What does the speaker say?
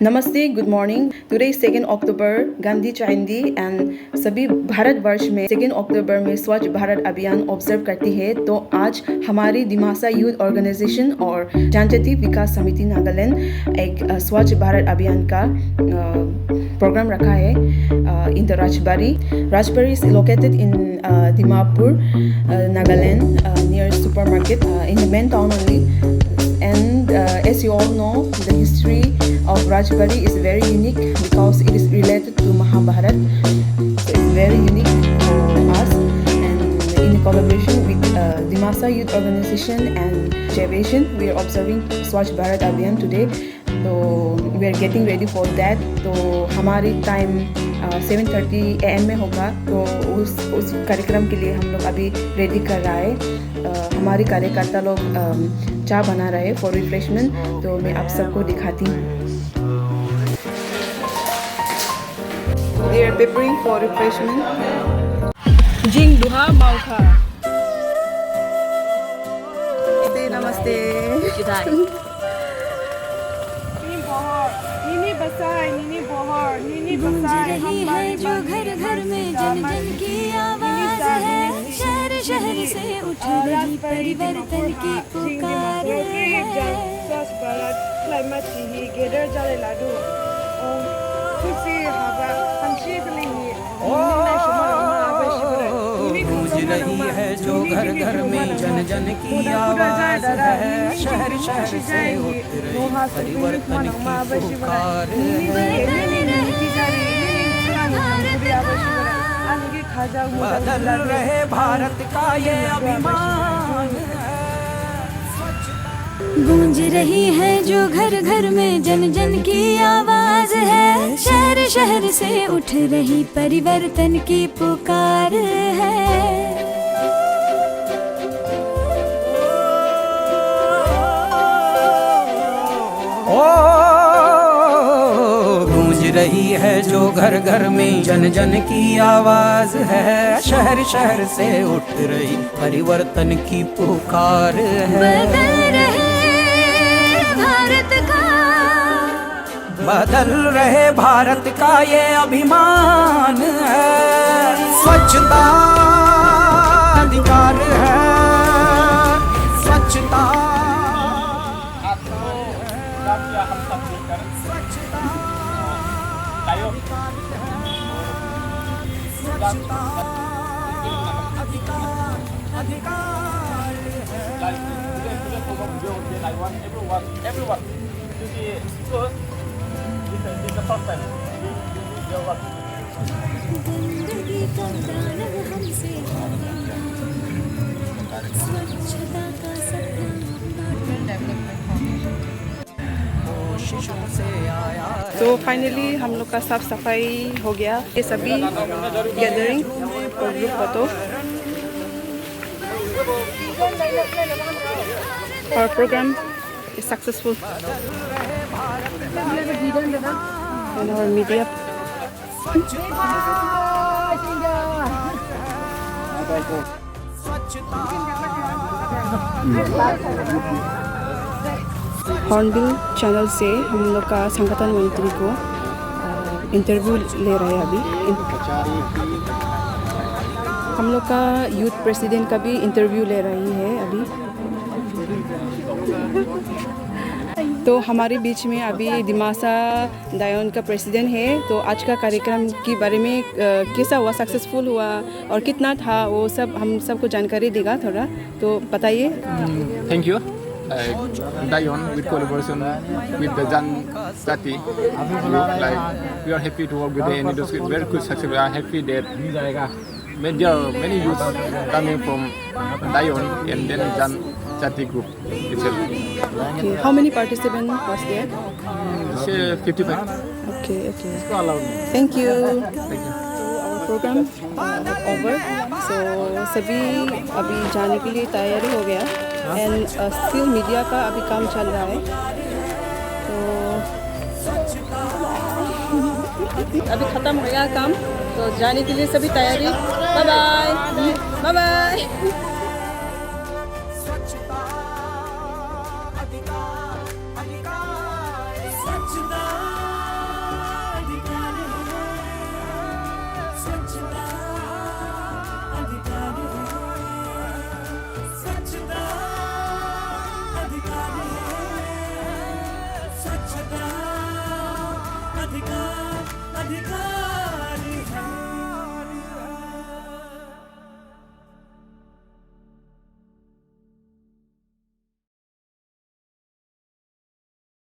नमस्ते, good morning. Today 2 October Gandhi Jayanti and सभी भारतवर्ष में 2 अक्टूबर में स्वच्छ भारत अभियान ऑब्जर्व करती है। तो आज हमारी दिमासा यूथ ऑर्गेनाइजेशन और जनजाति विकास समिति नागालैंड एक स्वच्छ भारत अभियान का प्रोग्राम रखा है in the Rajbari. Rajbari is located in Dimapur, Nagaland, near supermarket in the main town only. And as you all know, the history of Rajbari is very unique because it is related to Mahabharat. So it's very unique for us. And in collaboration with Dimasa Youth Organization and Javation, we are observing Swachh Bharat Abhiyan today. So we are getting ready for that. तो हमारी time 7:30 AM में होगा। तो उस कार्यक्रम के लिए हम लोग अभी रेडी कर रहा है। हमारे कार्यकर्ता लोग चाय बना रहे हैं फॉर रिफ्रेशमेंट। तो मैं आप सबको दिखाती हूँ। They are preparing for refreshment. Jing duha maukha. Namaste. नीनी बसाए नीनी बोहर नीनी बसाए रही है जो घर घर में जन जन की आवाज है। शहर शहर से उठ रही परिवर्तन की पुकार है। स्वच्छ भारत क्लाइमेट ही गेदर जाले लाडू खुशी हवा पंछी कलेंगे गूंज रही है जो घर घर में जन जन की आवाज है। शहर शहर से उठ रही परिवर्तन की पुकार है। बदल रहे भारत का ये अभिमान। गूंज रही है जो घर घर में जन जन की आवाज है। शहर शहर से उठ रही परिवर्तन की पुकार है। गूंज रही है जो घर घर में जन जन की आवाज है। शहर शहर से उठ रही परिवर्तन की पुकार है। बदल रहे भारत का ये अभिमान है। स्वच्छता अधिकार है। स्वच्छता गंदगी का दानव हमसे स्वच्छता का तो फाइनली हम लोग का साफ सफाई हो गया। ये सभी गैदरिंग और ग्रुप फोटो और program is successful and our media Hornbill channel से हम लोग का संगठन मंत्री को इंटरव्यू ले रहे हैं अभी। हम लोग का यूथ प्रेसिडेंट का भी इंटरव्यू ले रही है अभी। तो हमारे बीच में अभी दिमासा दायोन का प्रेसिडेंट है। तो आज का कार्यक्रम के बारे में कैसा हुआ, सक्सेसफुल हुआ और कितना था, वो सब हम सबको जानकारी देगा थोड़ा। तो बताइए। Thank you. Dayon, with collaboration with the Janjati, we are happy to work with the industry. Very good success. We are happy that many youths coming from Dayon and then Janjati group itself. Okay. How many participants was there? Say 55. Okay. Thank you. Our program over. So सभी अभी जाने के लिए तैयारी हो गया and still media का अभी काम चल रहा है। तो अभी ख़त्म हो गया काम, तो जाने के लिए सभी तैयारी। Bye bye bye bye. स्वच्छता अधिकार अधिकार